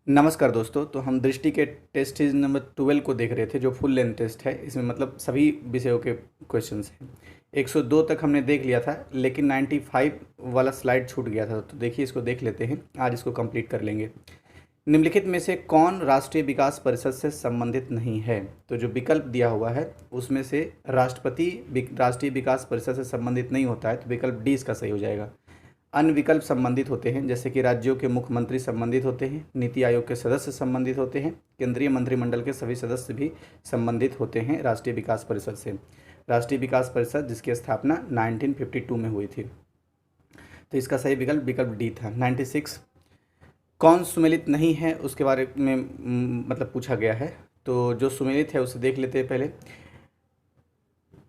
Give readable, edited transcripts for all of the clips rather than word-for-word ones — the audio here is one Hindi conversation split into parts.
नमस्कार दोस्तों। तो हम दृष्टि के टेस्ट सीरीज नंबर 12 को देख रहे थे, जो फुल लेंथ टेस्ट है। इसमें मतलब सभी विषयों के क्वेश्चंस हैं। 102 तक हमने देख लिया था, लेकिन 95 वाला स्लाइड छूट गया था। तो देखिए, इसको देख लेते हैं, आज इसको कंप्लीट कर लेंगे। निम्नलिखित में से कौन राष्ट्रीय विकास परिषद से संबंधित नहीं है? तो जो विकल्प दिया हुआ है उसमें से राष्ट्रपति राष्ट्रीय विकास परिषद से संबंधित नहीं होता है, तो विकल्प डी इसका सही हो जाएगा। अन्य विकल्प संबंधित होते हैं, जैसे कि राज्यों के मुख्यमंत्री संबंधित होते हैं, नीति आयोग के सदस्य संबंधित होते हैं, केंद्रीय मंत्रिमंडल के सभी सदस्य भी संबंधित होते हैं राष्ट्रीय विकास परिषद से। राष्ट्रीय विकास परिषद जिसकी स्थापना 1952 में हुई थी। तो इसका सही विकल्प विकल्प डी था। 96 कौन सुमेलित नहीं है उसके बारे में मतलब पूछा गया है। तो जो सुमेलित है उसे देख लेते हैं पहले।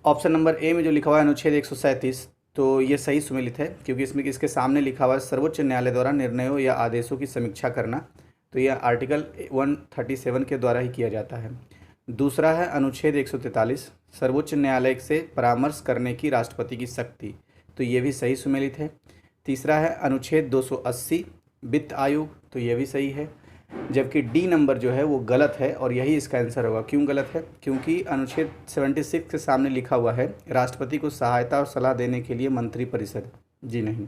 ऑप्शन नंबर ए में जो लिखा हुआ है अनुच्छेद 137, तो ये सही सुमेलित है, क्योंकि इसमें इसके सामने लिखा हुआ है सर्वोच्च न्यायालय द्वारा निर्णयों या आदेशों की समीक्षा करना। तो यह आर्टिकल 137 के द्वारा ही किया जाता है। दूसरा है अनुच्छेद 143, सर्वोच्च न्यायालय से परामर्श करने की राष्ट्रपति की शक्ति। तो ये भी सही सुमेलित है। तीसरा है अनुच्छेद 280, वित्त आयोग। तो ये भी सही है। जबकि डी नंबर जो है वो गलत है, और यही इसका आंसर होगा। क्यों गलत है? क्योंकि अनुच्छेद 76 के सामने लिखा हुआ है राष्ट्रपति को सहायता और सलाह देने के लिए मंत्रिपरिषद। जी नहीं।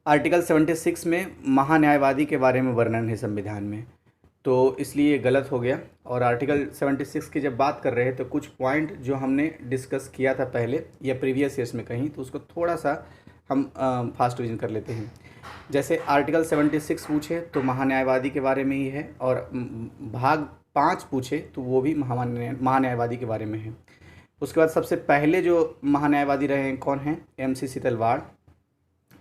आर्टिकल 76 में महान्यायवादी के बारे में वर्णन है संविधान में, तो इसलिए ये गलत हो गया। और आर्टिकल 76 की जब बात कर रहे हैं तो कुछ पॉइंट जो हमने डिस्कस किया था पहले या प्रीवियस ईयर्स में कहीं, तो उसको थोड़ा सा हम फास्ट रिवीजन कर लेते हैं। जैसे आर्टिकल 76 पूछे तो महान्यायवादी के बारे में ही है, और भाग 5 पूछे तो वो भी महान्यायवादी के बारे में है। उसके बाद सबसे पहले जो महान्यायवादी रहे हैं कौन हैं? MC सीतलवाड़।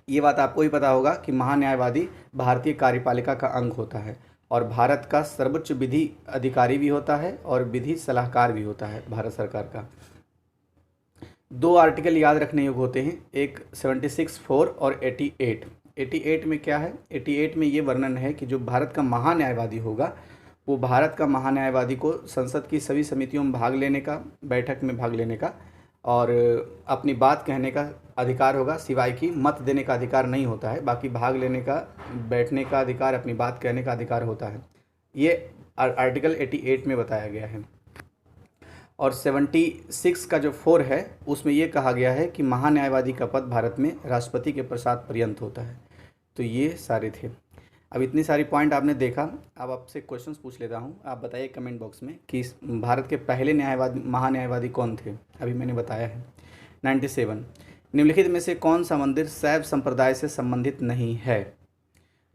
ये बात आपको ही पता होगा कि महान्यायवादी भारतीय कार्यपालिका का अंग होता है, और भारत का सर्वोच्च विधि अधिकारी भी होता है और विधि सलाहकार भी होता है भारत सरकार का। दो आर्टिकल याद रखने योग्य होते हैं, एक 76(4) और 88। 88 में क्या है? 88 में ये वर्णन है कि जो भारत का महान्यायवादी होगा वो भारत का महान्यायवादी को संसद की सभी समितियों में भाग लेने का, बैठक में भाग लेने का और अपनी बात कहने का अधिकार होगा, सिवाय कि मत देने का अधिकार नहीं होता है। बाकी भाग लेने का, बैठने का अधिकार, अपनी बात कहने का अधिकार होता है। ये आर्टिकल 88 में बताया गया है। और 76 का जो 4 है उसमें ये कहा गया है कि महान्यायवादी का पद भारत में राष्ट्रपति के प्रसाद पर्यंत होता है। तो ये सारे थे। अब इतनी सारी पॉइंट आपने देखा। अब आपसे क्वेश्चंस पूछ लेता हूँ, आप बताइए कमेंट बॉक्स में कि भारत के पहले महान्यायवादी कौन थे? अभी मैंने बताया है। 97 निम्नलिखित में से कौन सा मंदिर शैव संप्रदाय से संबंधित नहीं है?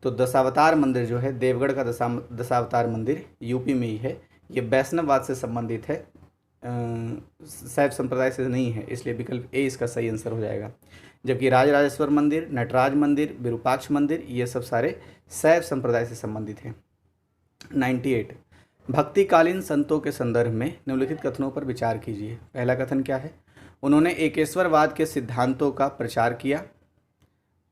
तो दशावतार मंदिर जो है, देवगढ़ का दशावतार मंदिर यूपी में ही है। ये वैष्णववाद से संबंधित है, शैव संप्रदाय से नहीं है, इसलिए विकल्प ए इसका सही आंसर हो जाएगा। जबकि राजराजेश्वर मंदिर, नटराज मंदिर, विरूपाक्ष मंदिर, ये सब सारे शैव संप्रदाय से संबंधित हैं। 98 भक्तिकालीन संतों के संदर्भ में निम्नलिखित कथनों पर विचार कीजिए। पहला कथन क्या है? उन्होंने एकेश्वरवाद के सिद्धांतों का प्रचार किया।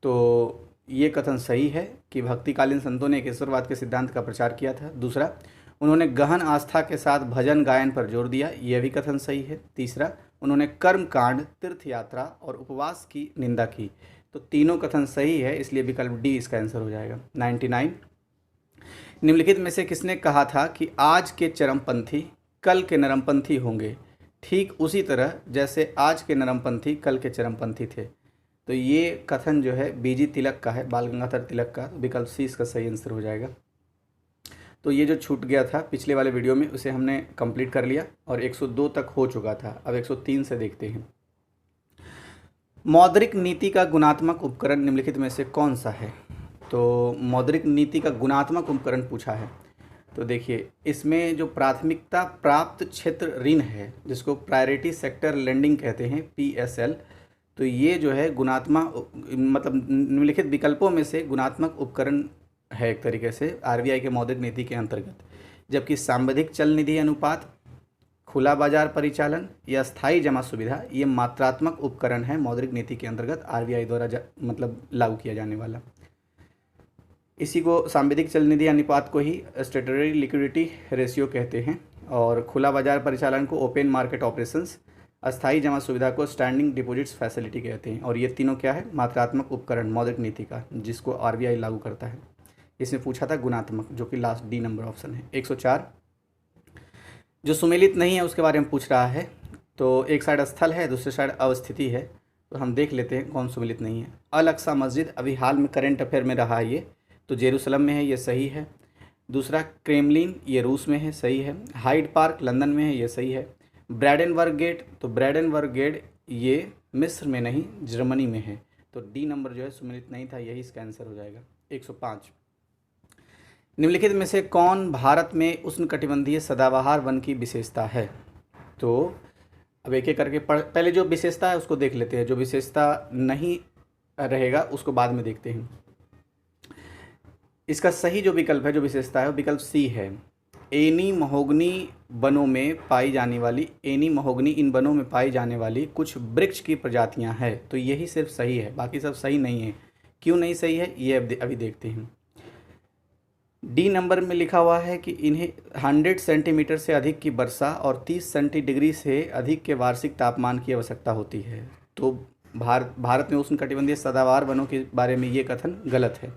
तो ये कथन सही है कि भक्तिकालीन संतों ने एकेश्वरवाद के सिद्धांत का प्रचार किया था। दूसरा, उन्होंने गहन आस्था के साथ भजन गायन पर जोर दिया। यह भी कथन सही है। तीसरा, उन्होंने कर्मकांड, तीर्थ यात्रा और उपवास की निंदा की। तो तीनों कथन सही है, इसलिए विकल्प डी इसका आंसर हो जाएगा। 99 निम्नलिखित में से किसने कहा था कि आज के चरमपंथी कल के नरमपंथी होंगे, ठीक उसी तरह जैसे आज के नरमपंथी कल के चरमपंथी थे? तो ये कथन जो है BG तिलक का है, बाल गंगाधर तिलक का। विकल्प सी इसका सही आंसर हो जाएगा। तो ये जो छूट गया था पिछले वाले वीडियो में, उसे हमने कंप्लीट कर लिया और 102 तक हो चुका था। अब 103 से देखते हैं। मौद्रिक नीति का गुणात्मक उपकरण निम्नलिखित में से कौन सा है? तो मौद्रिक नीति का गुणात्मक उपकरण पूछा है। तो देखिए, इसमें जो प्राथमिकता प्राप्त क्षेत्र ऋण है, जिसको प्रायोरिटी सेक्टर लेंडिंग कहते हैं, PSL, तो ये जो है गुणात्मक मतलब निम्नलिखित विकल्पों में से गुणात्मक उपकरण है एक तरीके से RBI के मौद्रिक नीति के अंतर्गत। जबकि सांविधिक चल निधि अनुपात, खुला बाजार परिचालन या स्थायी जमा सुविधा, ये मात्रात्मक उपकरण है मौद्रिक नीति के अंतर्गत RBI द्वारा मतलब लागू किया जाने वाला। इसी को सांविधिक चल निधि अनुपात को ही स्टैट्यूटरी लिक्विडिटी रेशियो कहते हैं, और खुला बाजार परिचालन को ओपन मार्केट ऑपरेशंस, अस्थायी जमा सुविधा को स्टैंडिंग डिपॉजिट्स फैसिलिटी कहते हैं। और ये तीनों क्या है? मात्रात्मक उपकरण मौद्रिक नीति का, जिसको RBI लागू करता है। इसमें पूछा था गुणात्मक, जो कि लास्ट डी नंबर ऑप्शन है। 104 जो सुमेलित नहीं है उसके बारे में पूछ रहा है। तो एक साइड स्थल है, दूसरी साइड अवस्थिति है, तो हम देख लेते हैं कौन सुमेलित नहीं है। अल अक्सा मस्जिद अभी हाल में करंट अफेयर में रहा है, ये तो जेरूसलम में है, ये सही है। दूसरा क्रेमलिन, ये रूस में है, सही है। हाइड पार्क लंदन में है, ये सही है। ब्रैडेनबर्ग गेट, तो ब्रैडेनबर्ग गेट ये मिस्र में नहीं जर्मनी में है, तो डी नंबर जो है सुमेलित नहीं था, यही इसका आंसर हो जाएगा। 105 निम्नलिखित में से कौन भारत में उष्णकटिबंधीय सदाबहार वन की विशेषता है? तो अब एक एक करके पहले जो विशेषता है उसको देख लेते हैं, जो विशेषता नहीं रहेगा उसको बाद में देखते हैं। इसका सही जो विकल्प है, जो विशेषता है, वो विकल्प सी है। एनी महोगनी वनों में पाई जाने वाली, एनी महोगनी इन वनों में पाई जाने वाली कुछ वृक्ष की प्रजातियां हैं, तो यही सिर्फ सही है, बाकी सब सही नहीं है। क्यों नहीं सही है ये अभी देखते हैं। डी नंबर में लिखा हुआ है कि इन्हें 100 सेंटीमीटर से अधिक की वर्षा और 30 सेंटीडिग्री से अधिक के वार्षिक तापमान की आवश्यकता होती है। तो भारत में उष्णकटिबंधीय सदाबहार वनों के बारे में ये कथन गलत है,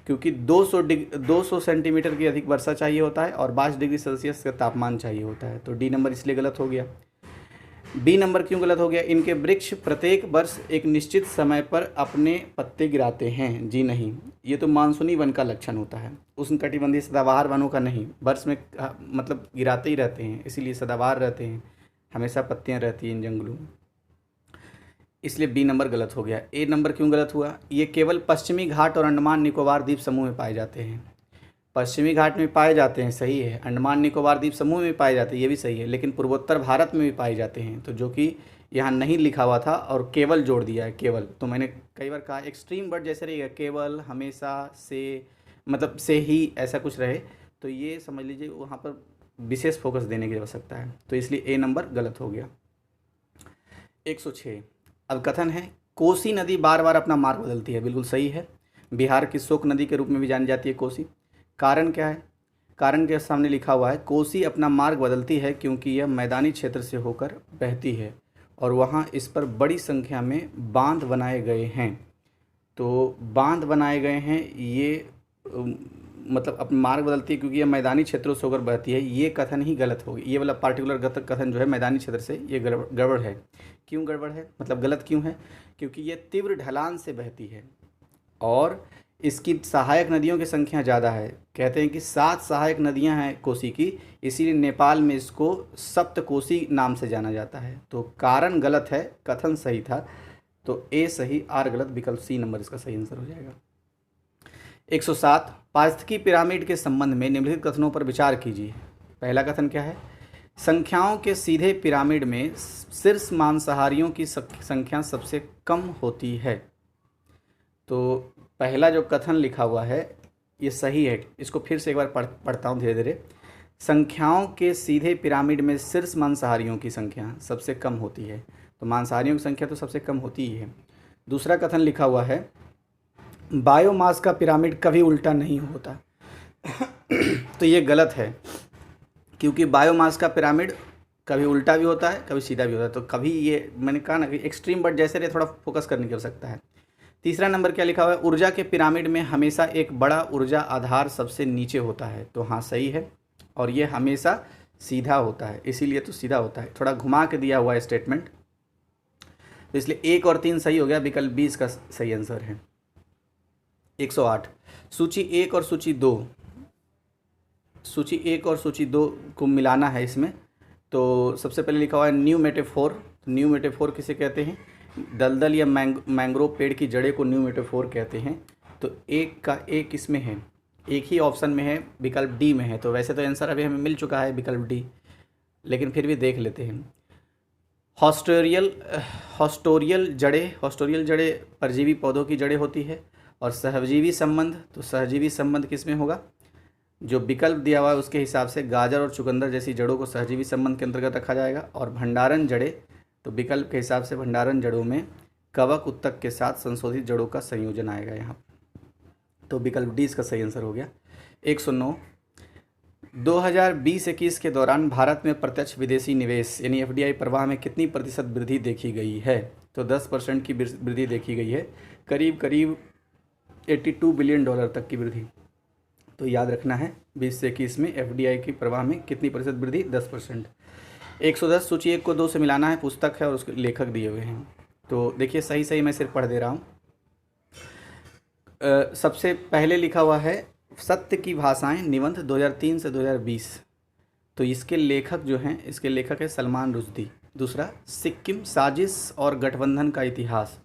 क्योंकि 200 सेंटीमीटर की अधिक वर्षा चाहिए होता है और 22 डिग्री सेल्सियस का तापमान चाहिए होता है, तो डी नंबर इसलिए गलत हो गया। बी नंबर क्यों गलत हो गया? इनके वृक्ष प्रत्येक वर्ष एक निश्चित समय पर अपने पत्ते गिराते हैं। जी नहीं, ये तो मानसूनी वन का लक्षण होता है, उष्णकटिबंधीय सदाबहार वनों का नहीं। वर्ष में मतलब गिराते ही रहते हैं, इसीलिए सदाबहार रहते हैं, हमेशा पत्तियां रहती हैं इन जंगलों में, इसलिए बी नंबर गलत हो गया। ए नंबर क्यों गलत हुआ? ये केवल पश्चिमी घाट और अंडमान निकोबार द्वीप समूह में पाए जाते हैं। पश्चिमी घाट में पाए जाते हैं, सही है। अंडमान निकोबार द्वीप समूह में पाए जाते हैं, ये भी सही है, लेकिन पूर्वोत्तर भारत में भी पाए जाते हैं, तो जो कि यहाँ नहीं लिखा हुआ था और केवल जोड़ दिया है, केवल। तो मैंने कई बार कहा एक्सट्रीम वर्ड जैसे रहेगा, केवल, हमेशा, से, मतलब से ही, ऐसा कुछ रहे, तो ये समझ लीजिए वहाँ पर विशेष फोकस देने की आवश्यकता है, तो इसलिए ए नंबर गलत हो गया। 106 अब कथन है कोसी नदी बार बार अपना मार्ग बदलती है, बिल्कुल सही है। बिहार की शोक नदी के रूप में भी जानी जाती है कोसी। कारण क्या है? कारण के सामने लिखा हुआ है कोसी अपना मार्ग बदलती है क्योंकि यह मैदानी क्षेत्र से होकर बहती है और वहाँ इस पर बड़ी संख्या में बांध बनाए गए हैं। तो बांध बनाए गए हैं, ये मतलब अपना मार्ग बदलती है क्योंकि यह मैदानी क्षेत्रों से होकर बहती है, ये कथन ही गलत होगी। ये वाला पार्टिकुलर कथन जो है मैदानी क्षेत्र से, ये गड़बड़ है। क्यों गड़बड़ है, मतलब गलत क्यों है? क्योंकि ये तीव्र ढलान से बहती है और इसकी सहायक नदियों की संख्या ज़्यादा है। कहते हैं कि 7 सहायक नदियां हैं कोसी की, इसीलिए नेपाल में इसको सप्तकोसी नाम से जाना जाता है। तो कारण गलत है, कथन सही था, तो ए सही, आर गलत, विकल्प सी नंबर इसका सही आंसर हो जाएगा। 107 पारिस्थितिकी पिरामिड के संबंध में निम्नलिखित कथनों पर विचार कीजिए। पहला कथन क्या है? संख्याओं के सीधे पिरामिड में शीर्ष मांसाहारियों की संख्या सबसे कम होती है। तो पहला जो कथन लिखा हुआ है ये सही है, इसको फिर से एक बार पढ़ता हूँ धीरे धीरे। संख्याओं के सीधे पिरामिड में शीर्ष मांसाहारियों की संख्या सबसे कम होती है, तो मांसाहारियों की संख्या तो सबसे कम होती ही है। दूसरा कथन लिखा हुआ है बायोमास का पिरामिड कभी उल्टा नहीं होता। तो ये गलत है, क्योंकि बायोमास का पिरामिड कभी उल्टा भी होता है, कभी सीधा भी होता है। तो कभी, ये मैंने कहा ना कि एक्सट्रीम बट जैसे रहे, थोड़ा फोकस करने की आवश्यकता है। तीसरा नंबर क्या लिखा हुआ है? ऊर्जा के पिरामिड में हमेशा एक बड़ा ऊर्जा आधार सबसे नीचे होता है। तो हाँ सही है, और ये हमेशा सीधा होता है, इसीलिए तो सीधा होता है, थोड़ा घुमा के दिया हुआ है स्टेटमेंट, तो इसलिए 1 और 3 सही हो गया, विकल्प 20 का सही आंसर है। 108 सूची 1 और सूची 2, सूची 1 और सूची 2 को मिलाना है इसमें। तो सबसे पहले लिखा हुआ है न्यू मेटाफोर। न्यू मेटाफोर किसे कहते हैं? दलदल या मैंग्रोव पेड़ की जड़ें को न्यू मेटाफोर कहते हैं। तो एक का एक इसमें है, एक ही ऑप्शन में है, विकल्प डी में है। तो वैसे तो आंसर अभी हमें मिल चुका है विकल्प डी, लेकिन फिर भी देख लेते हैं। हॉस्टोरियल जड़ें परजीवी पौधों की जड़ें होती है। और सहजीवी संबंध, तो सहजीवी संबंध किस में होगा? जो विकल्प दिया हुआ है उसके हिसाब से गाजर और चुकंदर जैसी जड़ों को सहजीवी संबंध के अंतर्गत रखा जाएगा। और भंडारण जड़ें, तो विकल्प के हिसाब से भंडारण जड़ों में कवक उत्तक के साथ संशोधित जड़ों का संयोजन आएगा यहाँ, तो विकल्प डी इसका सही आंसर हो गया। 109 2020-21 के दौरान भारत में प्रत्यक्ष विदेशी निवेश यानी एफडीआई प्रवाह में कितनी प्रतिशत वृद्धि देखी गई है? तो 10% की वृद्धि देखी गई है, करीब करीब $82 बिलियन तक की वृद्धि। तो याद रखना है 20 से 21 में एफडीआई की प्रवाह में कितनी प्रतिशत वृद्धि? 10%। 110 सूची 1 को 2 से मिलाना है, पुस्तक है और उसके लेखक दिए हुए हैं। तो देखिए सही सही मैं सिर्फ पढ़ दे रहा हूँ। सबसे पहले लिखा हुआ है सत्य की भाषाएं निबंध 2003 से 2020। तो इसके लेखक जो हैं, इसके लेखक है सलमान रुश्दी। दूसरा सिक्किम साजिश और गठबंधन का इतिहास,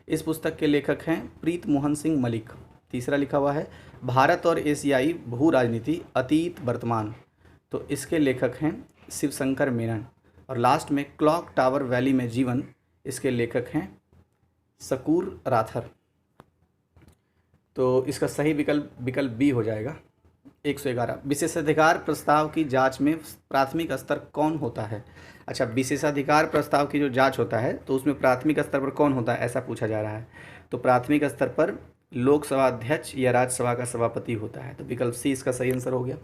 इस पुस्तक के लेखक हैं प्रीत मोहन सिंह मलिक। तीसरा लिखा हुआ है भारत और एशियाई भू राजनीति अतीत वर्तमान, तो इसके लेखक हैं शिवशंकर मेनन। और लास्ट में क्लॉक टावर वैली में जीवन, इसके लेखक हैं शकूर राथर। तो इसका सही विकल्प बी हो जाएगा। 111 विशेषाधिकार प्रस्ताव की जांच में प्राथमिक स्तर कौन होता है? अच्छा, विशेषाधिकार प्रस्ताव की जो जांच होता है तो उसमें प्राथमिक स्तर पर कौन होता है, ऐसा पूछा जा रहा है। तो प्राथमिक स्तर पर लोकसभा अध्यक्ष या राज्यसभा का सभापति होता है। तो विकल्प सी इसका सही आंसर हो गया।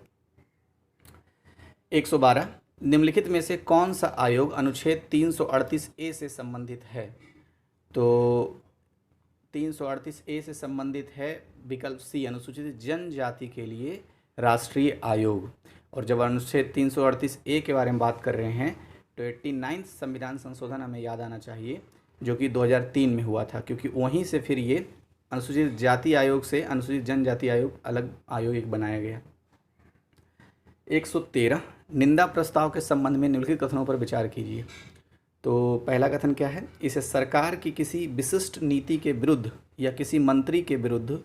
112 निम्नलिखित में से कौन सा आयोग अनुच्छेद 338A से संबंधित है? तो 338A से संबंधित है विकल्प सी अनुसूचित जनजाति के लिए राष्ट्रीय आयोग। और जब अनुच्छेद 338A के बारे में बात कर रहे हैं तो 89 संविधान संशोधन हमें याद आना चाहिए, जो कि 2003 में हुआ था, क्योंकि वहीं से फिर ये अनुसूचित जाति आयोग से अनुसूचित जनजाति आयोग अलग आयोग एक बनाया गया। 113 निंदा प्रस्ताव के संबंध में निम्नलिखित कथनों पर विचार कीजिए। तो पहला कथन क्या है? इसे सरकार की किसी विशिष्ट नीति के विरुद्ध या किसी मंत्री के विरुद्ध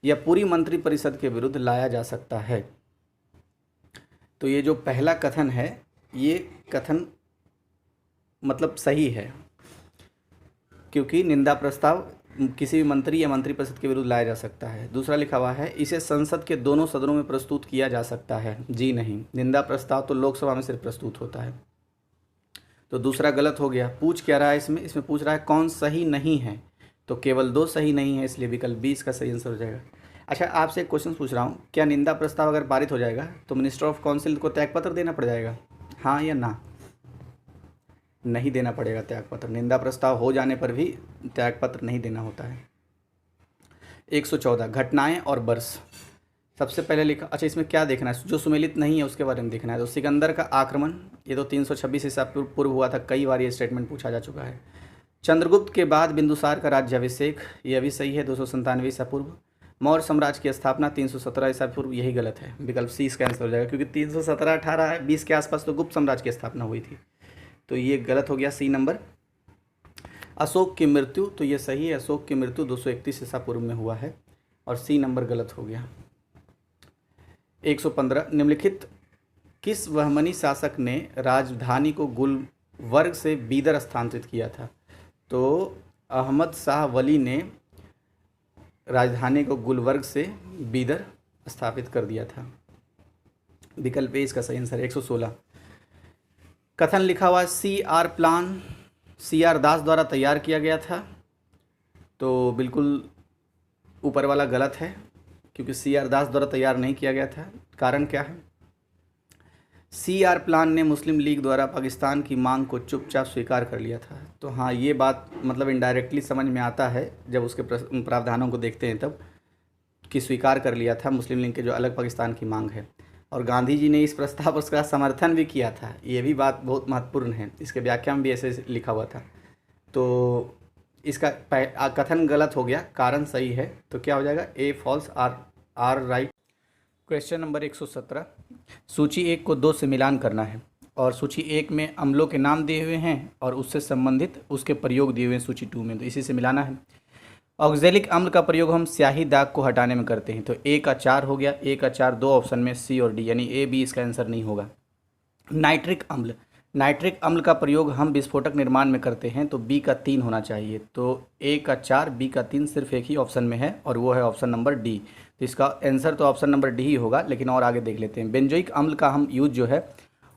या पूरी मंत्री परिषद के विरुद्ध लाया जा सकता है। तो ये जो पहला कथन है, ये कथन मतलब सही है, क्योंकि निंदा प्रस्ताव किसी भी मंत्री या मंत्री परिषद के विरुद्ध लाया जा सकता है। दूसरा लिखा हुआ है इसे संसद के दोनों सदनों में प्रस्तुत किया जा सकता है। जी नहीं, निंदा प्रस्ताव तो लोकसभा में सिर्फ प्रस्तुत होता है। तो दूसरा गलत हो गया। पूछ क्या रहा है इसमें पूछ रहा है कौन सही नहीं है, तो केवल 2 सही नहीं है, इसलिए विकल्प 20 का सही आंसर हो जाएगा। अच्छा, आपसे एक क्वेश्चन पूछ रहा हूँ, क्या निंदा प्रस्ताव अगर पारित हो जाएगा तो मिनिस्टर ऑफ काउंसिल को त्यागपत्र देना पड़ जाएगा? हाँ या ना? नहीं देना पड़ेगा त्यागपत्र। निंदा प्रस्ताव हो जाने पर भी त्यागपत्र नहीं देना होता है। 114 घटनाएं और वर्ष, सबसे पहले लिखा, अच्छा इसमें क्या देखना है, जो सुमेलित नहीं है उसके बारे में देखना है। तो सिकंदर का आक्रमण, ये तो 326 ईसा पूर्व हुआ था, कई बार ये स्टेटमेंट पूछा जा चुका है। चंद्रगुप्त के बाद बिंदुसार का राज्याभिषेक, ये भी सही है, 297 ईसा पूर्व। मौर्य साम्राज्य की स्थापना 317 ईसा पूर्व, यही गलत है, विकल्प सी इसका आंसर हो जाएगा, क्योंकि 317, 18, 20 के आसपास तो गुप्त साम्राज्य की स्थापना हुई थी, तो ये गलत हो गया सी नंबर। अशोक की मृत्यु, तो ये सही है, अशोक की मृत्यु 231 ईसा पूर्व में हुआ है, और सी नंबर गलत हो गया। 115 निम्नलिखित किस बहमनी शासक ने राजधानी को गुलबर्ग से बीदर स्थानांतरित किया था? तो अहमद शाह वली ने राजधानी को गुलबर्ग से बीदर स्थापित कर दिया था। विकल्प ए इसका सही आंसर। 116 कथन लिखा हुआ CR प्लान CR दास द्वारा तैयार किया गया था, तो बिल्कुल ऊपर वाला गलत है, क्योंकि CR दास द्वारा तैयार नहीं किया गया था। कारण क्या है? CR प्लान ने मुस्लिम लीग द्वारा पाकिस्तान की मांग को चुपचाप स्वीकार कर लिया था। तो हाँ, ये बात मतलब इनडायरेक्टली समझ में आता है जब उसके प्रावधानों को देखते हैं तब, कि स्वीकार कर लिया था मुस्लिम लीग के जो अलग पाकिस्तान की मांग है। और गांधी जी ने इस प्रस्ताव पर उसका समर्थन भी किया था, ये भी बात बहुत महत्वपूर्ण है, इसके व्याख्या में भी ऐसे लिखा हुआ था। तो इसका कथन गलत हो गया, कारण सही है, तो क्या हो जाएगा? A false, are right. Question number 117 सूची 1 को 2 से मिलान करना है, और सूची 1 में अम्लों के नाम दिए हुए हैं और उससे संबंधित उसके प्रयोग दिए हुए हैं सूची 2 में, तो इसी से मिलाना है। ऑक्जेलिक अम्ल का प्रयोग हम स्याही दाग को हटाने में करते हैं, तो ए का 4 हो गया, ए का 4 2 ऑप्शन में, सी और डी, यानी ए बी इसका आंसर नहीं होगा। नाइट्रिक अम्ल, नाइट्रिक अम्ल का प्रयोग हम विस्फोटक निर्माण में करते हैं, तो बी का 3 होना चाहिए, तो ए का 4 बी का 3 सिर्फ एक ही ऑप्शन में है, और वो है ऑप्शन नंबर डी। तो इसका आंसर तो ऑप्शन नंबर डी ही होगा, लेकिन और आगे देख लेते हैं। बेंजोइक अम्ल का हम यूज जो है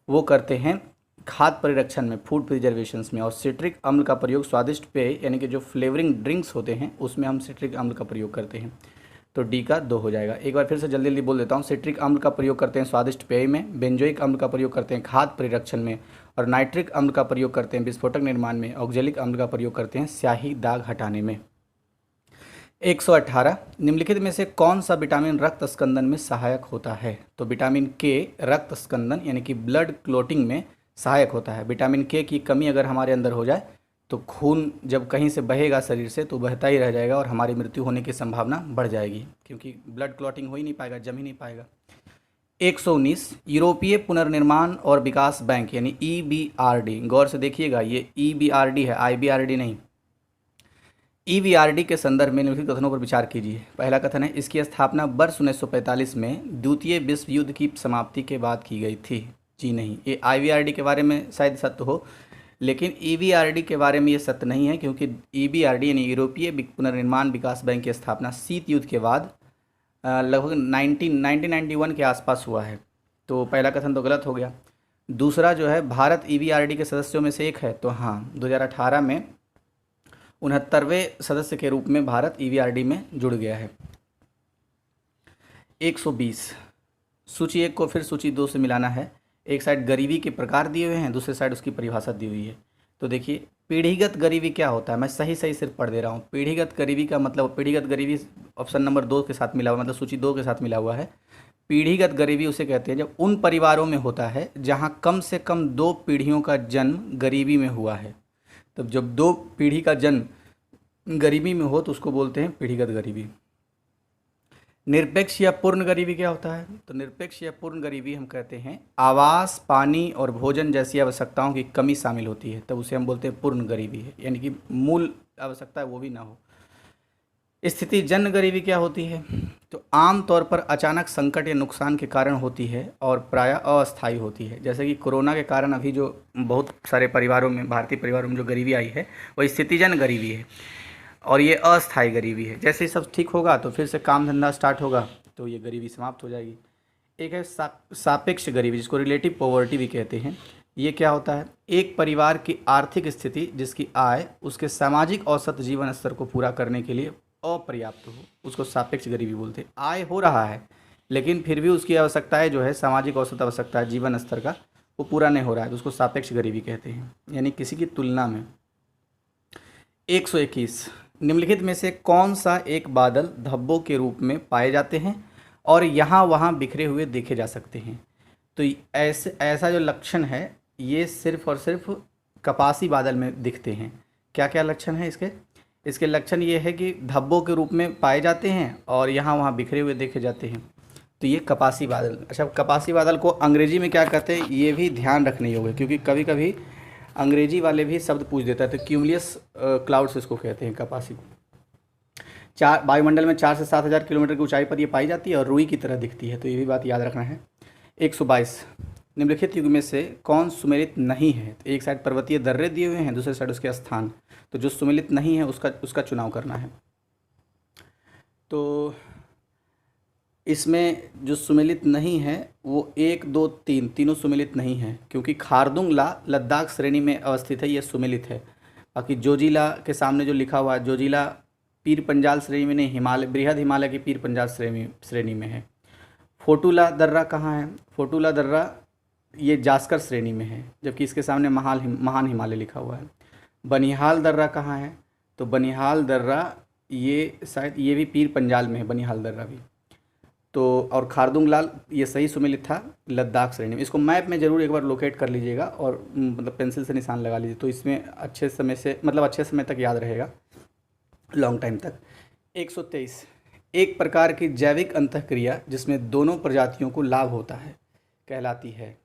वो करते हैं खाद्य परिरक्षण में, फूड प्रिजर्वेशंस में, और सिट्रिक अम्ल का प्रयोग स्वादिष्ट पेय यानी कि जो फ्लेवरिंग ड्रिंक्स होते हैं उसमें हम सिट्रिक अम्ल का प्रयोग करते हैं, तो डी का 2 हो जाएगा। एक बार फिर से जल्दी जल्दी बोल देता हूँ। सिट्रिक अम्ल का प्रयोग करते हैं स्वादिष्ट पेय में, बेंजोइक अम्ल का प्रयोग करते हैं खाद्य परिरक्षण में, और नाइट्रिक अम्ल का प्रयोग करते हैं विस्फोटक निर्माण में, ऑक्जेलिक अम्ल का प्रयोग करते हैं स्याही दाग हटाने में। 118 निम्नलिखित में से कौन सा विटामिन रक्त स्कंदन में सहायक होता है? तो विटामिन के रक्त स्कंदन यानी कि ब्लड क्लोटिंग में सहायक होता है। विटामिन के की कमी अगर हमारे अंदर हो जाए तो खून जब कहीं से बहेगा शरीर से तो बहता ही रह जाएगा और हमारी मृत्यु होने की संभावना बढ़ जाएगी, क्योंकि ब्लड क्लॉटिंग हो ही नहीं पाएगा, जम ही नहीं पाएगा। 119 यूरोपीय पुनर्निर्माण और विकास बैंक यानी EBRD, गौर से देखिएगा ये EBRD है, IBRD नहीं। EBRD के संदर्भ में निम्नलिखित कथनों पर विचार कीजिए। पहला कथन है, इसकी स्थापना वर्ष 1945 में द्वितीय विश्व युद्ध की समाप्ति के बाद की गई थी। जी नहीं, ये IBRD के बारे में शायद सत्य हो, लेकिन EBRD के बारे में ये सत्य नहीं है, क्योंकि EBRD यानी यूरोपीय पुनर्निर्माण विकास बैंक की स्थापना शीत युद्ध के बाद लगभग 1991 के आसपास हुआ है। तो पहला कथन तो गलत हो गया। दूसरा जो है, भारत EBRD के सदस्यों में से एक है, तो हाँ 2018 में 69वें सदस्य के रूप में भारत EBRD में जुड़ गया है। 120 सूची 1 को फिर सूची 2 से मिलाना है। एक साइड गरीबी के प्रकार दिए हुए हैं, दूसरे साइड उसकी परिभाषा दी हुई है। तो देखिए पीढ़ीगत गरीबी क्या होता है, मैं सही सिर्फ पढ़ दे रहा हूँ। पीढ़ीगत गरीबी का मतलब, पीढ़ीगत गरीबी ऑप्शन नंबर 2 के साथ मिला हुआ, मतलब सूची 2 के साथ मिला हुआ है। पीढ़ीगत गरीबी उसे कहते हैं जब उन परिवारों में होता है जहाँ कम से कम 2 पीढ़ियों का जन्म गरीबी में हुआ है। तब जब 2 पीढ़ी का जन्म गरीबी में हो तो उसको बोलते हैं पीढ़ीगत गरीबी। निरपेक्ष या पूर्ण गरीबी क्या होता है? तो निरपेक्ष या पूर्ण गरीबी हम कहते हैं आवास, पानी और भोजन जैसी आवश्यकताओं की कमी शामिल होती है, तब उसे हम बोलते हैं पूर्ण गरीबी है, यानी कि मूल आवश्यकता है वो भी ना हो। स्थिति जन्य गरीबी क्या होती है? तो आम तौर पर अचानक संकट या नुकसान के कारण होती है और प्रायः अस्थायी होती है। जैसे कि कोरोना के कारण अभी जो बहुत सारे परिवारों में, भारतीय परिवारों में जो गरीबी आई है वो स्थितिजन्य गरीबी है और ये अस्थायी गरीबी है। जैसे ही सब ठीक होगा तो फिर से काम धंधा स्टार्ट होगा तो ये गरीबी समाप्त हो जाएगी। एक है सापेक्ष गरीबी, जिसको रिलेटिव पॉवर्टी भी कहते हैं। ये क्या होता है? एक परिवार की आर्थिक स्थिति जिसकी आय उसके सामाजिक औसत जीवन स्तर को पूरा करने के लिए अपर्याप्त हो, उसको सापेक्ष गरीबी बोलते हैं। आय हो रहा है लेकिन फिर भी उसकी आवश्यकताएं जो है, सामाजिक औसत आवश्यकता है जीवन स्तर का, वो पूरा नहीं हो रहा है, तो उसको सापेक्ष गरीबी कहते हैं, यानी किसी की तुलना में। 121 निम्नलिखित में से कौन सा एक बादल धब्बों के रूप में पाए जाते हैं और यहाँ वहाँ बिखरे हुए देखे जा सकते हैं? तो ऐसा जो लक्षण है ये सिर्फ और सिर्फ कपासी बादल में दिखते हैं। क्या क्या लक्षण है इसके? इसके लक्षण ये है कि धब्बों के रूप में पाए जाते हैं और यहाँ वहाँ बिखरे हुए देखे जाते हैं। तो ये कपासी बादल। अच्छा, कपासी बादल को अंग्रेजी में क्या कहते हैं ये भी ध्यान रखने योग्य है, क्योंकि कभी कभी अंग्रेजी वाले भी शब्द पूछ देता है। तो क्यूमुलस क्लाउड्स इसको कहते हैं, कपासी। वायुमंडल में 4 से 7 हज़ार किलोमीटर की ऊंचाई पर ये पाई जाती है और रुई की तरह दिखती है, तो ये भी बात याद रखना है। 122 निम्नलिखित युग में से कौन सुमेलित नहीं है? तो एक साइड पर्वतीय दर्रे दिए हुए हैं, दूसरे साइड उसके स्थान, तो जो सुमेलित नहीं है उसका चुनाव करना है। तो इसमें जो सुमेलित नहीं है वो 1, 2, 3 तीनों सुमेलित नहीं है, क्योंकि खारदुंगला लद्दाख श्रेणी में अवस्थित है, ये सुमेलित है। बाकी जोजिला के सामने जो लिखा हुआ है, जोजिला पीर पंजाल श्रेणी में नहीं, हिमालय, बृहद हिमालय की पीर पंजाल श्रेणी में है। फोटुला दर्रा कहाँ है? फोटुला दर्रा ये जास्कर श्रेणी में है, जबकि इसके सामने महान हिमालय लिखा हुआ है। बनिहाल दर्रा कहाँ है? तो बनिहाल दर्रा ये शायद ये भी पीर पंजाल में है, बनिहाल दर्रा भी। तो और खारदुंगलाल ये सही सुमेलित था लद्दाख श्रेणी में। इसको मैप में ज़रूर एक बार लोकेट कर लीजिएगा और मतलब पेंसिल से निशान लगा लीजिए, तो इसमें अच्छे समय तक याद रहेगा, लॉन्ग टाइम तक। 123 एक प्रकार की जैविक अंतःक्रिया जिसमें दोनों प्रजातियों को लाभ होता है कहलाती है।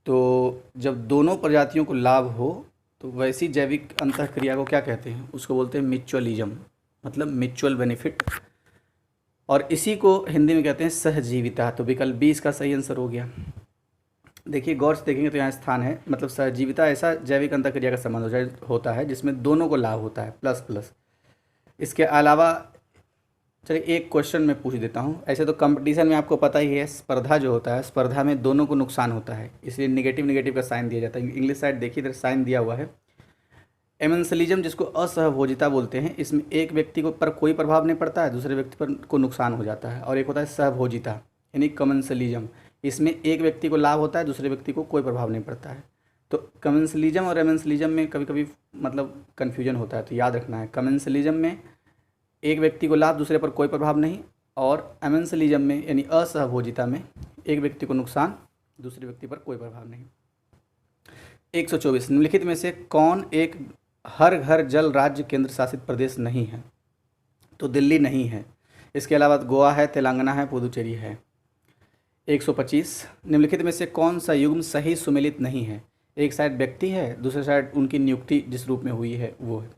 तो जब दोनों प्रजातियों को लाभ हो तो वैसी जैविक अंतःक्रिया को क्या कहते हैं? उसको बोलते हैं म्यूचुअलिज्म, मतलब म्यूचुअल बेनिफिट, और इसी को हिंदी में कहते हैं सहजीविता। तो विकल्प 20 का सही आंसर हो गया। देखिए गौर से देखेंगे तो यहाँ स्थान है, मतलब सहजीविता ऐसा जैविक अंतःक्रिया का संबंध होता है जिसमें दोनों को लाभ होता है, प्लस प्लस। इसके अलावा चलिए एक क्वेश्चन मैं पूछ देता हूँ। ऐसे तो कंपटीशन में आपको पता ही है, स्पर्धा जो होता है, स्पर्धा में दोनों को नुकसान होता है, इसलिए निगेटिव का साइन दिया जाता है। इंग्लिश साइड देखिए इधर साइन दिया हुआ है। एमेंसलिज्म जिसको असहभोजिता बोलते हैं, इसमें एक व्यक्ति को पर कोई प्रभाव नहीं पड़ता है, दूसरे व्यक्ति पर को नुकसान हो जाता है। और एक होता है सहभोजिता यानी कमेंसलिज्म, इसमें एक व्यक्ति को लाभ होता है, दूसरे व्यक्ति को कोई प्रभाव नहीं पड़ता है। तो कमेंसलिज्म और एमेंसलिज्म में कभी कभी मतलब कन्फ्यूजन होता है, तो याद रखना है कमेंसलिज्म में एक व्यक्ति को लाभ, दूसरे पर कोई प्रभाव नहीं। और एमेंसलिज्म में यानी असहभोजिता में एक व्यक्ति को नुकसान, दूसरे व्यक्ति पर कोई प्रभाव नहीं। 124 निम्नलिखित में से कौन एक हर घर जल राज्य केंद्र शासित प्रदेश नहीं है? तो दिल्ली नहीं है। इसके अलावा गोवा है, तेलंगाना है, पुदुचेरी है। 125 निम्नलिखित में से कौन सा युग्म सही सुमेलित नहीं है? एक साइड व्यक्ति है, दूसरे साइड उनकी नियुक्ति जिस रूप में हुई है वो है।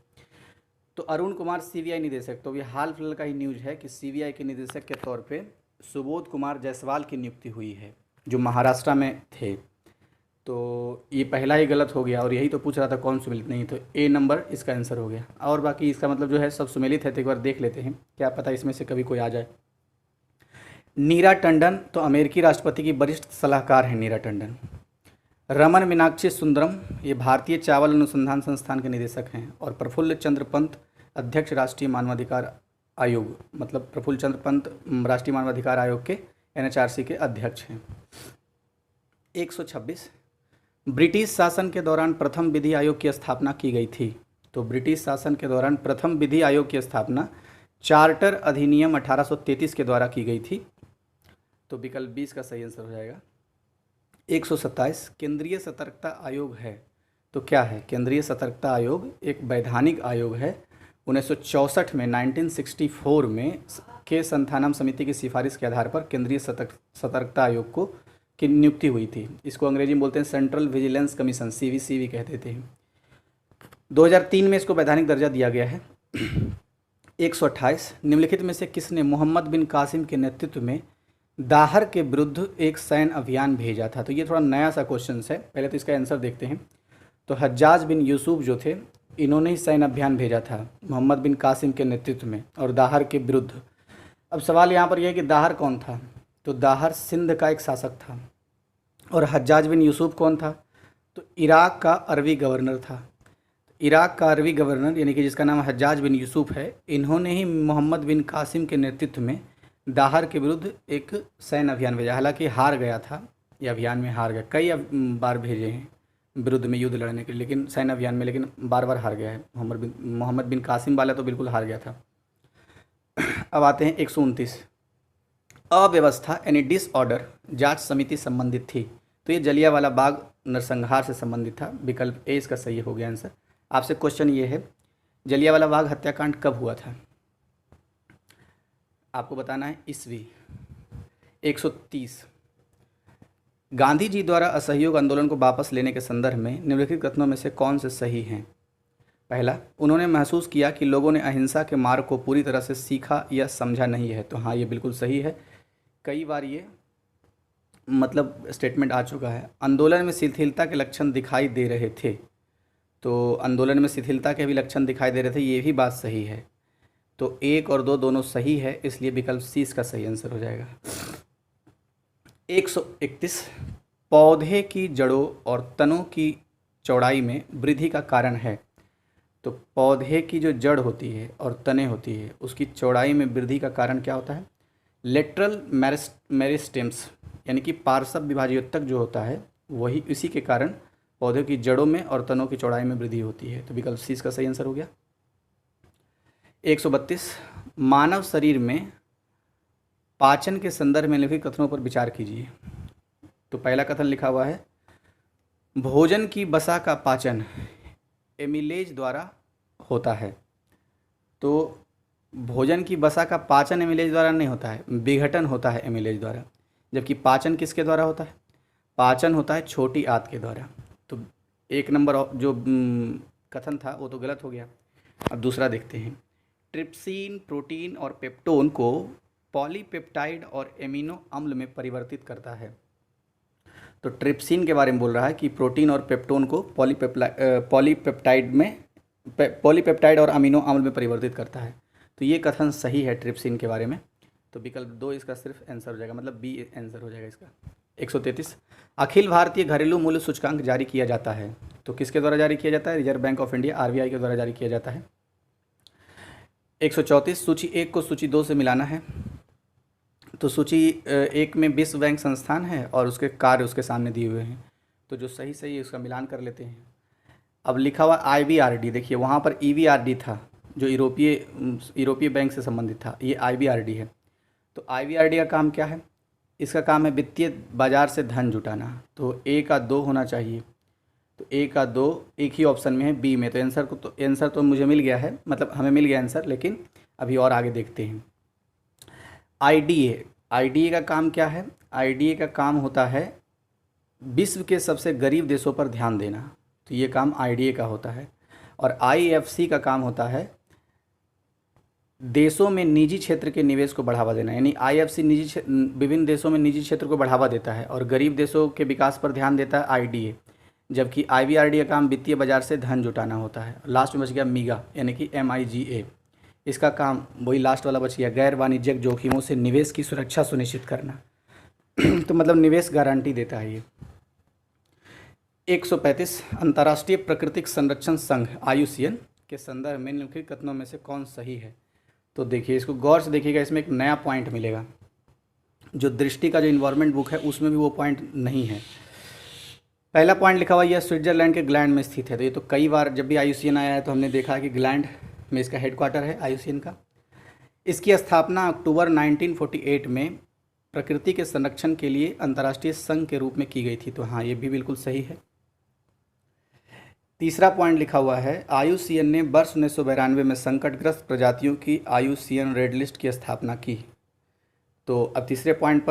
तो अरुण कुमार सीबीआई निदेशक, तो ये हाल फिलहाल का ही न्यूज है कि सीबीआई के निदेशक के तौर पे सुबोध कुमार जायसवाल की नियुक्ति हुई है जो महाराष्ट्र में थे। तो ये पहला ही गलत हो गया और यही तो पूछ रहा था कौन सुमेलित नहीं, तो ए नंबर इसका आंसर हो गया। और बाकी इसका मतलब जो है सब सुमेलित है, तो एक बार देख लेते हैं, क्या पता इसमें से कभी कोई आ जाए। नीरा टंडन, तो अमेरिकी राष्ट्रपति की वरिष्ठ सलाहकार हैं नीरा टंडन। रमन मीनाक्षी सुंदरम, ये भारतीय चावल अनुसंधान संस्थान के निदेशक हैं। और प्रफुल्ल चंद्र पंत, अध्यक्ष राष्ट्रीय मानवाधिकार आयोग, मतलब प्रफुल्ल चंद्र पंत राष्ट्रीय मानवाधिकार आयोग के एनएचआरसी के अध्यक्ष हैं। 126 ब्रिटिश शासन के दौरान प्रथम विधि आयोग की स्थापना की गई थी। तो ब्रिटिश शासन के दौरान प्रथम विधि आयोग की स्थापना चार्टर अधिनियम 1833 के द्वारा की गई थी। तो विकल्प 20 का सही आंसर हो जाएगा। 127 केंद्रीय सतर्कता आयोग है, तो क्या है? केंद्रीय सतर्कता आयोग एक वैधानिक आयोग है। 1964 में 1964 में के संथानम समिति की सिफारिश के आधार पर केंद्रीय सतर्कता आयोग को की नियुक्ति हुई थी। इसको अंग्रेजी में बोलते हैं सेंट्रल विजिलेंस कमीशन, सीवीसी भी कहते थे। 2003 में इसको वैधानिक दर्जा दिया गया है। 128 निम्नलिखित में से किसने मोहम्मद बिन कासिम के नेतृत्व में दाहर के विरुद्ध एक सैन्य अभियान भेजा था? तो ये थोड़ा नया सा क्वेश्चन है, पहले तो इसका आंसर देखते हैं। तो हज्जाज बिन यूसुफ जो थे, इन्होंने ही सैन्य अभियान भेजा था मोहम्मद बिन कासिम के नेतृत्व में और दाहर के विरुद्ध। अब सवाल यहाँ पर यह है कि दाहर कौन था? तो दाहर सिंध का एक शासक था। और हज्जाज बिन यूसुफ कौन था? तो इराक का अरबी गवर्नर था। इराक का अरबी गवर्नर यानी कि जिसका नाम हज्जाज बिन यूसुफ है, इन्होंने ही मोहम्मद बिन कासिम के नेतृत्व में दाहर के विरुद्ध एक सैन्य अभियान भेजा। हालांकि हार गया था, ये अभियान में हार गया, कई बार भेजे हैं विरुद्ध में युद्ध लड़ने के लिए, लेकिन सैन्य अभियान में लेकिन बार बार हार गया है। मोहम्मद बिन कासिम वाला तो बिल्कुल हार गया था। अब आते हैं 129 अव्यवस्था यानी डिसऑर्डर जांच समिति संबंधित थी। तो ये जलियांवाला बाग नरसंहार से संबंधित था। विकल्प ए इसका सही हो गया आंसर। आपसे क्वेश्चन ये है, जलियांवाला बाग हत्याकांड कब हुआ था? आपको बताना है ईस्वी। 130 गांधी जी द्वारा असहयोग आंदोलन को वापस लेने के संदर्भ में निम्नलिखित कथनों में से कौन से सही हैं? पहला, उन्होंने महसूस किया कि लोगों ने अहिंसा के मार्ग को पूरी तरह से सीखा या समझा नहीं है। तो हाँ, ये बिल्कुल सही है, कई बार ये मतलब स्टेटमेंट आ चुका है। आंदोलन में शिथिलता के लक्षण दिखाई दे रहे थे, तो आंदोलन में शिथिलता के भी लक्षण दिखाई दे रहे थे, ये भी बात सही है। तो 1 और 2 दोनों सही है, इसलिए विकल्प सी इसका सही आंसर हो जाएगा। 131 पौधे की जड़ों और तनों की चौड़ाई में वृद्धि का कारण है। तो पौधे की जो जड़ होती है और तने होती है उसकी चौड़ाई में वृद्धि का कारण क्या होता है? लेटरल मेरिस्टेम्स यानी कि पार्श्व विभाजयोतक जो होता है वही, इसी के कारण पौधे की जड़ों में और तनों की चौड़ाई में वृद्धि होती है। तो विकल्प सी इसका सही आंसर हो गया। 132 मानव शरीर में पाचन के संदर्भ में लिखित कथनों पर विचार कीजिए। तो पहला कथन लिखा हुआ है, भोजन की वसा का पाचन एमिलेज द्वारा होता है। तो भोजन की वसा का पाचन एमिलेज द्वारा नहीं होता है, विघटन होता है एमिलेज द्वारा। जबकि पाचन किसके द्वारा होता है? पाचन होता है छोटी आंत के द्वारा। तो 1 नंबर जो कथन था वो तो गलत हो गया। अब दूसरा देखते हैं, ट्रिप्सिन प्रोटीन और पेप्टोन को पॉलीपेप्टाइड और एमिनो अम्ल में परिवर्तित करता है। तो ट्रिप्सिन के बारे में बोल रहा है कि प्रोटीन और पेप्टोन को पॉलीपेप्टाइड और अमीनो अम्ल में परिवर्तित करता है। तो ये कथन सही है ट्रिप्सिन के बारे में। तो विकल्प 2 इसका सिर्फ आंसर हो जाएगा, मतलब बी आंसर हो जाएगा इसका। 133 अखिल भारतीय घरेलू मूल्य सूचकांक जारी किया जाता है। तो किसके द्वारा जारी किया जाता है? Reserve bank of India RBI के द्वारा जारी किया जाता है। 134 सूची 1 को सूची 2 से मिलाना है। तो सूची 1 में विश्व बैंक संस्थान है और उसके कार्य उसके सामने दिए हुए हैं। तो जो सही सही है उसका मिलान कर लेते हैं। अब लिखा हुआ IVRD, देखिए वहाँ पर EVRD था जो यूरोपीय बैंक से संबंधित था, ये IBRD है। तो IBRD का काम क्या है? इसका काम है वित्तीय बाजार से धन जुटाना। तो A का 2 होना चाहिए। तो A का 2 एक ही ऑप्शन में है, B में। तो आंसर तो मुझे मिल गया है, मतलब हमें मिल गया आंसर, लेकिन अभी और आगे देखते हैं। IDA का काम क्या है? IDA का काम होता है विश्व के सबसे गरीब देशों पर ध्यान देना। तो ये काम IDA का होता है। और IFC का काम होता है देशों में निजी क्षेत्र के निवेश को बढ़ावा देना। यानी IFC विभिन्न देशों में निजी क्षेत्र को बढ़ावा देता है और गरीब देशों के विकास पर ध्यान देता है IDA। जबकि IBRD का काम वित्तीय बाजार से धन जुटाना होता है। लास्ट में बच गया MIGA, यानी कि MIGA। इसका काम वही लास्ट वाला बच गया, गैर वाणिज्यिक जोखिमों से निवेश की सुरक्षा सुनिश्चित करना। तो मतलब निवेश गारंटी देता है ये। 135 अंतर्राष्ट्रीय प्राकृतिक संरक्षण संघ IUCN के संदर्भ में निम्नलिखित कथनों में से कौन सही है? तो देखिए, इसको गौर से देखिएगा, इसमें एक नया पॉइंट मिलेगा। जो दृष्टि का जो इन्वायरमेंट बुक है उसमें भी वो पॉइंट नहीं है। पहला पॉइंट लिखा हुआ यह स्विट्जरलैंड के ग्लैंड में स्थित है। तो ये तो कई बार जब भी IUCN आया है तो हमने देखा है कि ग्लैंड में इसका हेडक्वार्टर है IUCN का। इसकी स्थापना अक्टूबर 1948 में प्रकृति के संरक्षण के लिए अंतर्राष्ट्रीय संघ के रूप में की गई थी। तो हाँ, ये भी बिल्कुल सही है। तीसरा पॉइंट लिखा हुआ है IUCN ने वर्ष 1992 में संकटग्रस्त प्रजातियों की IUCN रेड लिस्ट की स्थापना की। तो अब तीसरे पॉइंट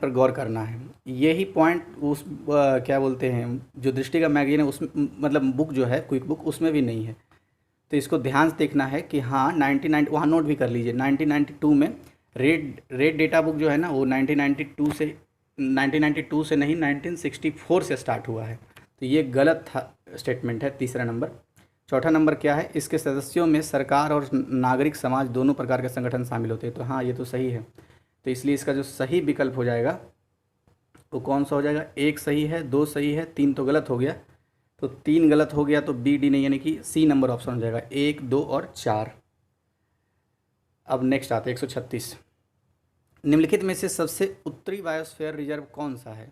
पर गौर करना है। यही पॉइंट उस क्या बोलते हैं, जो दृष्टि का मैगजीन है उसमें, मतलब बुक जो है क्विक बुक, उसमें भी नहीं है। तो इसको ध्यान से देखना है कि हाँ 1990, वहाँ नोट भी कर लीजिए, 1992 में रेड डेटा बुक जो है ना वो 1992 से नहीं 1964 से स्टार्ट हुआ है। तो ये गलत स्टेटमेंट है, तीसरा नंबर। चौथा नंबर क्या है? इसके सदस्यों में सरकार और नागरिक समाज दोनों प्रकार के संगठन शामिल होते हैं। तो हाँ, ये तो सही है। तो इसलिए इसका जो सही विकल्प हो जाएगा वो कौन सा हो जाएगा? 1 सही है, 2 सही है, 3 तो गलत हो गया। तो 3 गलत हो गया तो B, D नहीं, यानी कि C नंबर ऑप्शन हो जाएगा, 1, 2 और 4। अब नेक्स्ट आते हैं 136। निम्नलिखित में से सबसे उत्तरी बायोस्फीयर रिजर्व कौन सा है?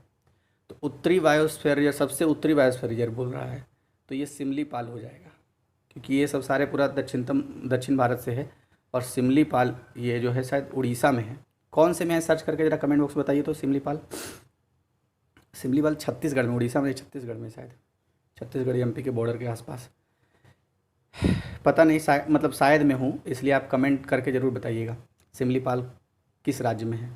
तो उत्तरी बायोस्फीयर रिजर्व, सबसे उत्तरी बायोस्फीयर रिजर्व बोल रहा है तो ये सिमलीपाल हो जाएगा, क्योंकि ये सब सारे पूरा दक्षिण भारत से है। और सिमलीपाल ये जो है शायद उड़ीसा में है। कौन से में है? सर्च करके ज़रा कमेंट बॉक्स में बताइए। तो सिमलीपाल छत्तीसगढ़ में, उड़ीसा में, छत्तीसगढ़ में शायद, छत्तीसगढ़ MP के बॉर्डर के आसपास, पता नहीं, शायद मैं हूँ, इसलिए आप कमेंट करके ज़रूर बताइएगा सिमलीपाल किस राज्य में है।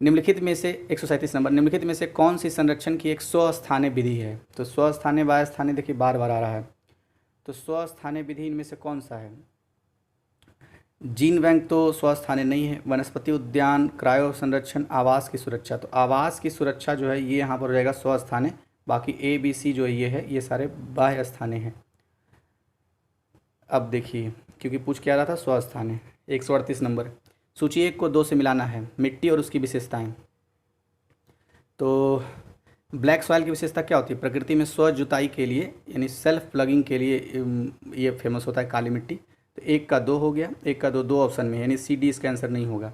निम्नलिखित में से 137 नंबर, निम्नलिखित में से कौन सी संरक्षण की एक स्वस्थानीय विधि है? तो स्वस्थानीय, वायस्थानीय, देखिए बार बार आ रहा है। तो स्वस्थानीय विधि इनमें से कौन सा है? जीन बैंक तो स्वस्थानीय नहीं है। वनस्पति उद्यान, क्रायो संरक्षण, आवास की सुरक्षा। तो आवास की सुरक्षा जो है ये यहाँ पर हो जाएगा स्वस्थानीय। बाकी A, B, C जो ये सारे बाह्य स्थानीय हैं। अब देखिए, क्योंकि पूछ क्या रहा था, स्वस्थानीय। 138 नंबर, सूची 1 को 2 से मिलाना है। मिट्टी और उसकी विशेषताएं। तो ब्लैक सॉइल की विशेषता क्या होती है? प्रकृति में स्व जुताई के लिए, यानी सेल्फ प्लगिंग के लिए ये फेमस होता है, काली मिट्टी। तो 1 का 2 हो गया, 1 का 2 ऑप्शन में, यानी C, D इसका आंसर नहीं होगा।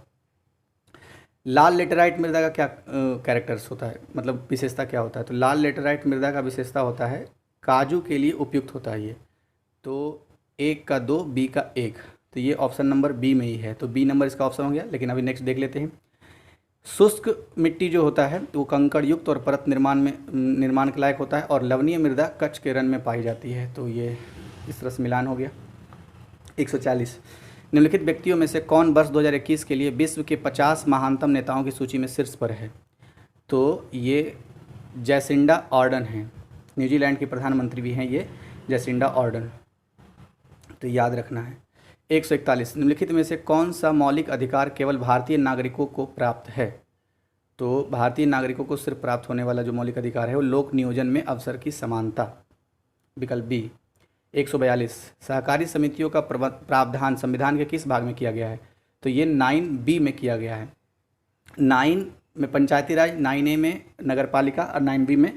लाल लेटेराइट मृदा का क्या कैरेक्टर्स होता है, मतलब विशेषता क्या होता है? तो लाल लेटेराइट मृदा का विशेषता होता है काजू के लिए उपयुक्त होता है ये। तो 1 का 2, B का 1, तो ये ऑप्शन नंबर B में ही है। तो B नंबर इसका ऑप्शन हो गया। लेकिन अभी नेक्स्ट देख लेते हैं। शुष्क मिट्टी जो होता है वो कंकड़ युक्त और परत निर्माण के लायक होता है, और लवणीय मृदा कच्छ के रन में पाई जाती है। तो ये इस तरह से मिलान हो गया। 140, निम्नलिखित व्यक्तियों में से कौन वर्ष 2021 के लिए विश्व के 50 महानतम नेताओं की सूची में शीर्ष पर है? तो ये जैसिंडा आर्डन हैं, न्यूजीलैंड की प्रधानमंत्री भी हैं ये जैसिंडा आर्डन, तो याद रखना है। 141, निम्नलिखित में से कौन सा मौलिक अधिकार केवल भारतीय नागरिकों को प्राप्त है? तो भारतीय नागरिकों को सिर्फ प्राप्त होने वाला जो मौलिक अधिकार है वो लोक नियोजन में अवसर की समानता, विकल्प B। 142, सहकारी समितियों का प्रावधान संविधान के किस भाग में किया गया है? तो ये 9B में किया गया है। 9 में पंचायती राज, 9A में नगर पालिका और 9B में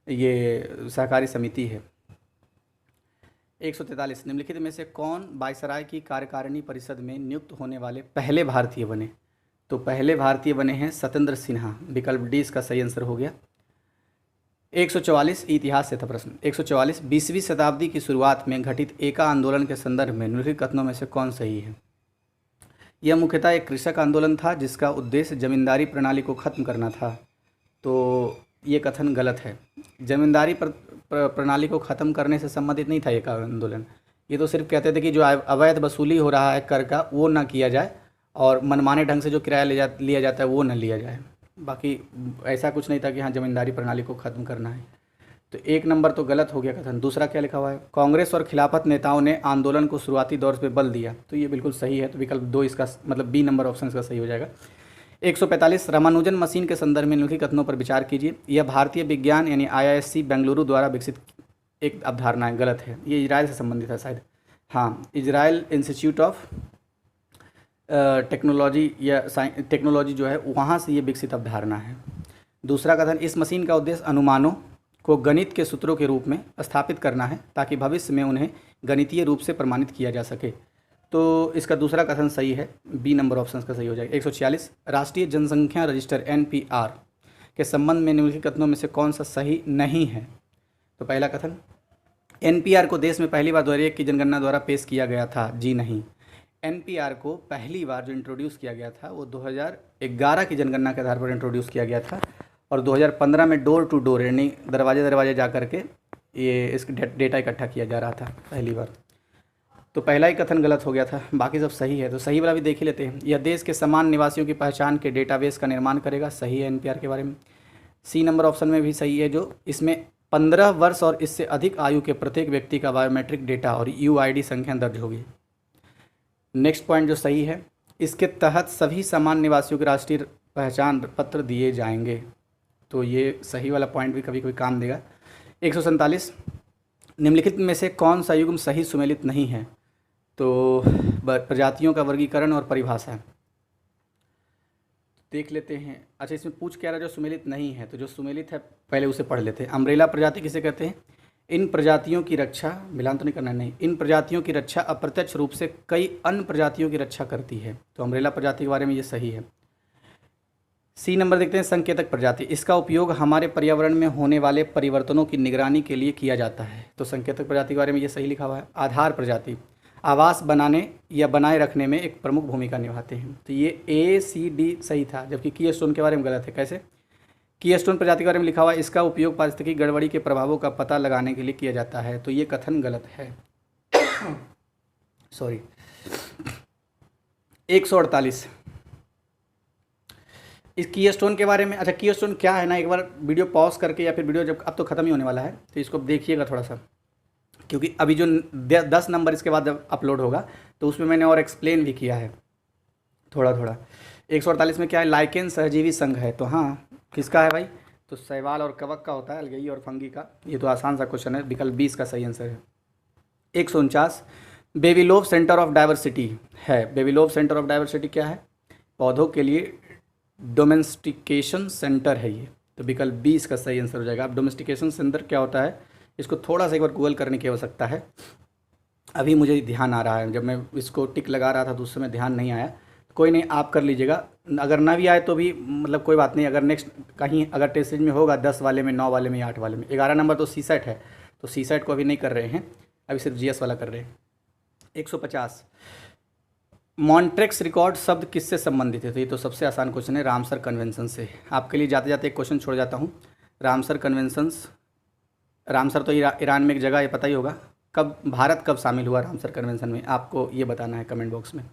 ये सहकारी समिति है। 143, निम्नलिखित में से कौन वायसराय की कार्यकारिणी परिषद में नियुक्त होने वाले पहले भारतीय बने? तो पहले भारतीय बने हैं सत्येंद्र सिन्हा, विकल्प D इसका सही आंसर हो गया। 144 इतिहास से था प्रश्न। 144 20वीं शताब्दी की शुरुआत में घटित एका आंदोलन के संदर्भ में निम्नलिखित कथनों में से कौन सही है? यह मुख्यतः एक कृषक आंदोलन था जिसका उद्देश्य जमींदारी प्रणाली को खत्म करना था। तो ये कथन गलत है। जमींदारी प्रणाली को ख़त्म करने से संबंधित नहीं था ये आंदोलन। ये तो सिर्फ कहते थे कि जो अवैध वसूली हो रहा है कर का वो ना किया जाए और मनमाने ढंग से जो किराया लिया जाता है वो न लिया जाए। बाकी ऐसा कुछ नहीं था कि हाँ जमींदारी प्रणाली को ख़त्म करना है। तो 1 नंबर तो गलत हो गया कथन। दूसरा क्या लिखा हुआ है? कांग्रेस और खिलाफत नेताओं ने आंदोलन को शुरुआती दौर पे बल दिया। तो ये बिल्कुल सही है। तो विकल्प 2 इसका मतलब बी नंबर ऑप्शन इसका सही हो जाएगा। 145 रामानुजन मशीन के संदर्भ में निम्नलिखित कथनों पर विचार कीजिए। यह भारतीय विज्ञान यानी IISc बेंगलुरु द्वारा विकसित एक अवधारणा है। गलत है, ये इजराइल से संबंधित है शायद। हाँ, इजराइल इंस्टीट्यूट ऑफ टेक्नोलॉजी या टेक्नोलॉजी जो है वहाँ से ये विकसित अवधारणा है। दूसरा कथन, इस मशीन का उद्देश्य अनुमानों को गणित के सूत्रों के रूप में स्थापित करना है ताकि भविष्य में उन्हें गणितीय रूप से प्रमाणित किया जा सके। तो इसका दूसरा कथन सही है, बी नंबर ऑप्शन का सही हो जाएगा। 146 राष्ट्रीय जनसंख्या रजिस्टर NPR के संबंध में निम्नलिखित कथनों में से कौन सा सही नहीं है? तो पहला कथन, NPR को देश में पहली बार 2001 की जनगणना द्वारा पेश किया गया था। जी नहीं, NPR को पहली बार जो इंट्रोड्यूस किया गया था वो 2011 की जनगणना के आधार पर इंट्रोड्यूस किया गया था और 2015 में डोर टू डोर यानी दरवाजे जा करके ये इसका डेटा इकट्ठा किया जा रहा था पहली बार। तो पहला ही कथन गलत हो गया था, बाकी सब सही है। तो सही वाला भी देख ही लेते हैं। यह देश के समान निवासियों की पहचान के डेटाबेस का निर्माण करेगा। सही है NPR के बारे में। सी नंबर ऑप्शन में भी सही है, जो इसमें 15 वर्ष और इससे अधिक आयु के प्रत्येक व्यक्ति का बायोमेट्रिक डेटा और UID संख्या दर्ज होगी। नेक्स्ट पॉइंट जो सही है, इसके तहत सभी समान निवासियों के राष्ट्रीय पहचान पत्र दिए जाएंगे। तो ये सही वाला पॉइंट भी कभी कभी काम देगा। 147 निम्नलिखित में से कौन सा युग्म सही सुमेलित नहीं है? तो प्रजातियों का वर्गीकरण और परिभाषा देख लेते हैं। अच्छा, इसमें पूछ क्या रहा जो सुमेलित नहीं है, तो जो सुमेलित है पहले उसे पढ़ लेते हैं। अम्ब्रेला प्रजाति किसे कहते हैं? इन प्रजातियों की रक्षा, मिलान तो नहीं करना, नहीं, इन प्रजातियों की रक्षा अप्रत्यक्ष रूप से कई अन्य प्रजातियों की रक्षा करती है। तो अम्ब्रेला प्रजाति के बारे में ये सही है। सी नंबर देखते हैं, संकेतक प्रजाति। इसका उपयोग हमारे पर्यावरण में होने वाले परिवर्तनों की निगरानी के लिए किया जाता है। तो संकेतक प्रजाति के बारे में ये सही लिखा हुआ है। आधार प्रजाति आवास बनाने या बनाए रखने में एक प्रमुख भूमिका निभाते हैं। तो ये ACD सही था, जबकि कीस्टोन के बारे में गलत है। कैसे? कीस्टोन प्रजाति के बारे में लिखा हुआ है, इसका उपयोग पारिस्थितिकी गड़बड़ी के प्रभावों का पता लगाने के लिए किया जाता है। तो ये कथन गलत है। सॉरी। 148 इस कीस्टोन के बारे में। अच्छा, कीस्टोन क्या है ना, एक बार वीडियो पॉज करके या फिर वीडियो जब अब तो ख़त्म ही होने वाला है तो इसको देखिएगा थोड़ा सा, क्योंकि अभी जो 10 नंबर इसके बाद जब अपलोड होगा तो उसमें मैंने और एक्सप्लेन भी किया है थोड़ा। 148 में क्या है? लाइकेन सहजीवी संघ है। तो हाँ, किसका है भाई? तो शैवाल और कवक का होता है, अलगई और फंगी का। ये तो आसान सा क्वेश्चन है, विकल्प 20 का सही आंसर है। 149 बेबीलोव सेंटर ऑफ डाइवर्सिटी है। बेबीलोव सेंटर ऑफ डाइवर्सिटी क्या है? पौधों के लिए डोमेस्टिकेशन सेंटर है ये। तो विकल्प 20 का सही आंसर हो जाएगा। अब डोमेस्टिकेशन सेंटर क्या होता है, इसको थोड़ा सा एक बार गूगल करने की आवश्यकता है। अभी मुझे ध्यान आ रहा है, जब मैं इसको टिक लगा रहा था तो उस समय ध्यान नहीं आया। कोई नहीं, आप कर लीजिएगा। अगर ना भी आए तो भी मतलब कोई बात नहीं। अगर नेक्स्ट कहीं अगर टेस्ट सीरीज में होगा 10 वाले में, 9 वाले में, 8 वाले में, 11 नंबर तो CSET है। तो CSET को अभी नहीं कर रहे हैं, अभी सिर्फ GS वाला कर रहे हैं। 150 मॉन्ट्रेक्स रिकॉर्ड शब्द किससे संबंधित है? तो ये तो सबसे आसान क्वेश्चन है, रामसर कन्वेंशन से। आपके लिए जाते जाते एक क्वेश्चन छोड़ जाता हूँ। रामसर कन्वेंशंस, रामसर तो ईरान में एक जगह है, पता ही होगा। भारत कब शामिल हुआ रामसर कन्वेंशन में? आपको ये बताना है कमेंट बॉक्स में।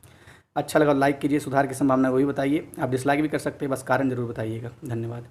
अच्छा लगा लाइक कीजिए, सुधार की संभावना वही बताइए। आप डिसलाइक भी कर सकते हैं, बस कारण ज़रूर बताइएगा। धन्यवाद।